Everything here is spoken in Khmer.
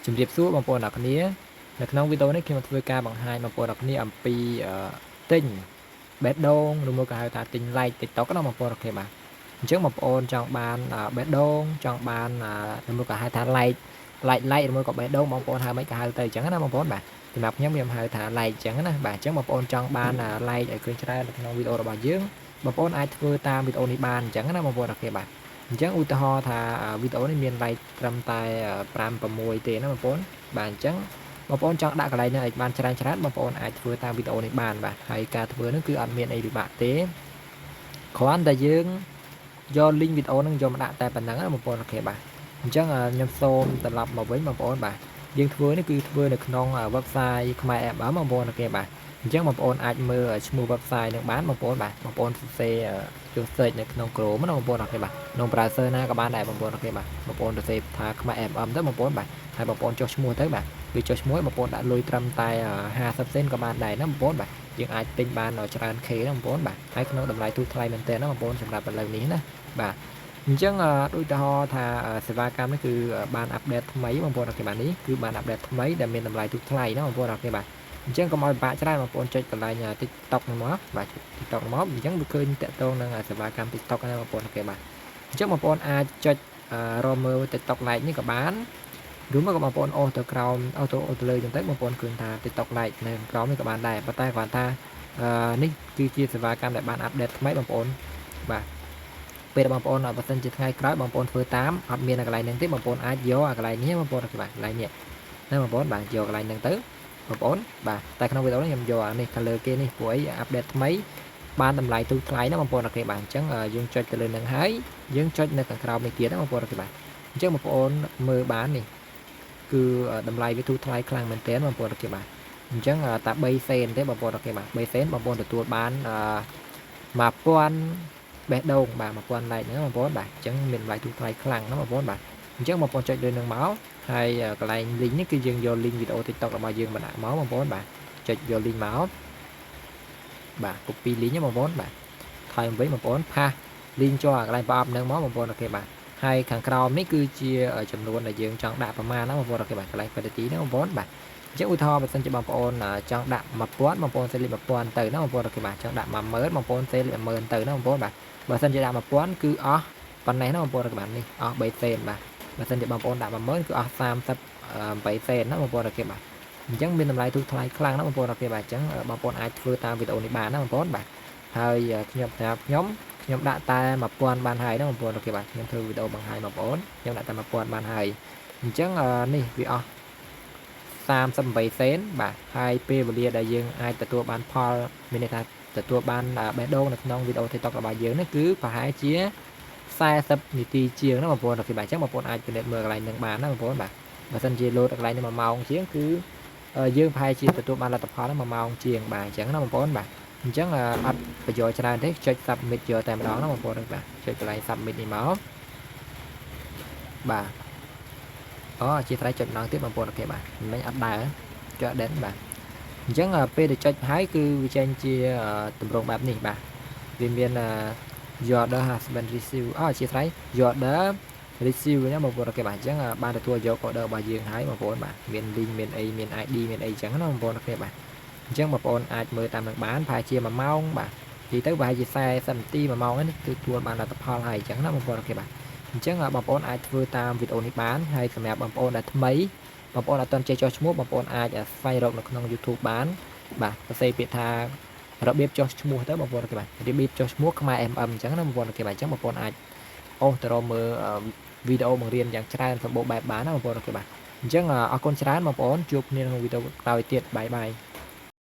ជំរាបសួរបងប្អូនអ្នកគ្នានៅក្នុងវីដេអូនេះខ្ញុំធ្វើការបង្ហាញបងប្អូនអ្នកគ្នាអំពីទិញបេះដូងឬមួយក៏ហៅថាទិញ like TikTok ណាបងប្អូនអ្នកគ្នាបាទអញ្ចឹងបងប្អូនចង់បានបេះដូងចង់បានឬមួយក៏ហៅថា like ឬមួយក៏បេះដូងបងប្អូនហៅមិនក៏ហៅទៅអញ្ចឹងណាបងប្អូនបាទសម្រាប់ខ្ញុំហៅថា like អញ្ចឹងណាបាទអញ្ចឹងបងប្អូនចង់បាន like ឲ្យឃើញច្រើននៅក្នុងវីដេអូរបស់យើងបងប្អូនអាចធ្វើតាមវីដេអូនេះបានអញ្ចឹងណាបងប្អូនអ្នកគ្នាបាទអញ្ចឹងឧទាហរណ៍ថាវីដេអូនេះមាន like ត្រឹមតែ5 6ទេណាបងប្អូនបាទអញ្ចឹងបងប្អូនចង់ដាក់កន្លែងនេះឲ្យបានច្រើនបងប្អូនអាចធ្វើតាមវីដេអូនេះបានបាទហើយការធ្វើនោះគឺអត់មានអីពិបាកទេគ្រាន់តែយើងយក link វីដេអូហ្នឹងយកមកដាក់តែប៉ុណ្ណឹងណាបងប្អូនអូខេបាទអញ្ចឹងខ្ញុំសូមត្រឡប់មកវិញបងប្អូនបាទយើងធ្វើនេះគឺធ្វើនៅក្នុង website ខ្មែរ app បងប្អូនអូខេបាទអញ្ចឹងបងប្អូនអាចមើលឈ្មោះ website នឹងបានបងប្អូនបាទបងប្អូនសរសេរចូល search នៅក្នុង Chrome ណាបងប្អូនអូខេបាទក្នុង browser ណាក៏បានដែរបងប្អូនអូខេបាទបងប្អូនសរសេរថាខ្មែរ app ទៅបងប្អូនបាទហើយបងប្អូនចុះឈ្មោះទៅបាទគឺចុះឈ្មោះបងប្អូនដាក់លុយត្រឹមតែ50 សេនក៏បានដែរណាបងប្អូនបាទយើងអាចទិញបានច្រើន K ណាបងប្អូនបាទហើយក្នុងតម្លៃទូថ្លៃមែនទែនណាបងប្អូនសម្រាប់ឥឡូវនេះណាបាទអញ្ចឹងដូចទៅថាសេវាកម្មនេះគឺបានអាប់ដេតថ្មីបងប្អូនអូខេបាទនេះគឺបានអាប់ដេតថ្មីដែលមានតម្លៃទូថ្លៃណាបងប្អូនអូខេបាទអញ្ចឹងកុំឲ្យពិបាកច្រើនបងប្អូនចុចកន្លែង TikTok ហ្នឹងមកបាទ TikTok មកអញ្ចឹងវាឃើញតាក់ទងនឹងសេវាកម្ម TikTok ណាបងប្អូនអូខេបាទអញ្ចឹងបងប្អូនអាចចុចរកមើល TikTok Lite នេះក៏បានឬមកក៏បងប្អូនអូសទៅក្រោមអូសទៅលើអញ្ចឹងទៅបងប្អូនឃើញថា TikTok Lite នៅក្រោមនេះក៏បានដែរប៉ុន្តែគ្រាន់តែនេះគឺជាសេវាកម្មដែលបានអាប់ដេតថ្មីបងប្អូនបាទពេលបងប្អូនបើសិនជាថ្ងៃក្រោយបងប្អូនធ្វើតាមអត់មានកន្លែងហ្នឹងទេបងប្អូនអាចយកកន្លែងនេះបងប្អូនបាទកន្លែងនេះណាបងប្អូនបាទយកកន្លែងហ្នឹងទៅបងប្អូនបាទតែក្នុងវីដេអូនេះខ្ញុំយកអានេះ color គេនេះព្រោះអីអាប់ដេតថ្មីបានតម្លៃទូថ្លៃណាបងប្អូនអូខេបាទអញ្ចឹងយើងចុចទៅលើនឹងហើយយើងចុចនៅខាងក្រោមនេះទៀតណាបងប្អូនអូខេបាទអញ្ចឹងបងប្អូនមើលបាននេះគឺតម្លៃវាទូថ្លៃខ្លាំងមែនទែនបងប្អូនអូខេបាទអញ្ចឹងតែ3សេនទេបងប្អូនអូខេបាទ3សេនបងប្អូនទទួលបាន1000បេះដូងបាទ1000 like ហ្នឹងបងប្អូនបាទអញ្ចឹងមានតម្លៃទូថ្លៃខ្លាំងណាបងប្អូនបាទអញ្ចឹងបងប្អូនចុចលើនឹងមកហើយកន្លែង link នេះគឺយើងយក link វីដេអូ TikTok របស់យើងមកដាក់មកបងប្អូនបាទចុចយក link មកបាទ copy link ហ្នឹងបងប្អូនបាទថយវិញបងប្អូនផាស link ចូលកន្លែងប្រអប់ហ្នឹងមកបងប្អូនអូខេបាទហើយខាងក្រោមនេះគឺជាចំនួនដែលយើងចង់ដាក់ប្រមាណណាបងប្អូនអូខេបាទកន្លែង quantity ហ្នឹងបងប្អូនបាទអញ្ចឹងឧទាហរណ៍បើសិនជាបងប្អូនចង់ដាក់1000បងប្អូនសេលេខ1000ទៅណាបងប្អូនអូខេបាទចង់ដាក់10000បងប្អូនសេលេខ10000ទៅណាបងប្អូនបាទបើសិនជាដាក់1000គឺអស់ប៉ុណ្ណេះណាបងប្អូនអូខេបាទនេះអស់3សេនបាទបើសិនជាបងប្អូនដាក់10000គឺអស់38សេនណាបងប្អូនអូខេបាទអញ្ចឹងមានតម្លៃទូថ្លៃខ្លាំងណាបងប្អូនអូខេបាទអញ្ចឹងបងប្អូនអាចធ្វើតាមវីដេអូនេះបានណាបងប្អូនបាទហើយខ្ញុំប្រាប់ខ្ញុំដាក់តែ1000បានហើយណាបងប្អូនអូខេបាទខ្ញុំធ្វើវីដេអូបង្ហាញបងប្អូនខ្ញុំដាក់តែ1000បានហើយអញ្ចឹងនេះវាអស់38សេនបាទហើយពេលវេលាដែលយើងអាចទទួលបានផលមានន័យថាទទួលបានបេះដូងនៅក្នុងវីដេអូ TikTok របស់យើងនេះគឺប្រហែលជា40នាទីជាងណាបងប្អូនអូខេបាទអញ្ចឹងបងប្អូនអាចពិនិត្យមើលកន្លែងនឹងបានណាបងប្អូនបាទបើសិនជាលោតកន្លែងនេះ1ម៉ោងជាងគឺយើងប្រហែលជាទទួលបានលទ្ធផល1ម៉ោងជាងបាទអញ្ចឹងណាបងប្អូនបាទអញ្ចឹងអត់ប្រយោជន៍ច្រើនទេចុច submit យកតែម្ដងណាបងប្អូនបាទចុចកន្លែង submit នេះមកបាទជាស្រ័យចុចម្ដងទៀតបងប្អូនអូខេបាទមិនអត់ដើរចុច den បាទអញ្ចឹងពេលដែលចុចហើយគឺវាចេញជាទម្រង់បែបនេះបាទវាមានyour order has been received ជាស្រ័យ your order receive ណាបងប្អូនអូខេបាទអញ្ចឹងបានទទួលយក order របស់យើងហើយបងប្អូនបាទមាន link មានអីមាន ID មានអីអញ្ចឹងណាបងប្អូនអូខេបាទអញ្ចឹងបងប្អូនអាចមើលតាមនឹងបានប្រហែលជា1ម៉ោងបាទនិយាយទៅប្រហែលជា40នាទី1ម៉ោងនេះគឺទទួលបានលទ្ធផលហើយអញ្ចឹងណាបងប្អូនអូខេបាទអញ្ចឹងបងប្អូនអាចធ្វើតាមវីដេអូនេះបានហើយសម្រាប់បងប្អូនដែលថ្មីបងប្អូនអត់ទាន់ចេះចុះឈ្មោះបងប្អូនអាចស្វែងរកនៅក្នុង YouTube បានបាទសរសេរពាក្យថារបៀបចុះឈ្មោះទៅបងប្អូនអូខេបាទរបៀបចុះឈ្មោះខ្មែរ MM អញ្ចឹងណាបងប្អូនអូខេបាទអញ្ចឹងបងប្អូនអាចអូសទៅរកមើលវីដេអូបង្រៀនយ៉ាងច្រើនសម្បូរបែបបានណាបងប្អូនអូខេបាទអញ្ចឹងអរគុណច្រើនបងប្អូនជួបគ្នាក្នុងវីដេអូក្រោយទៀតបាយបាយ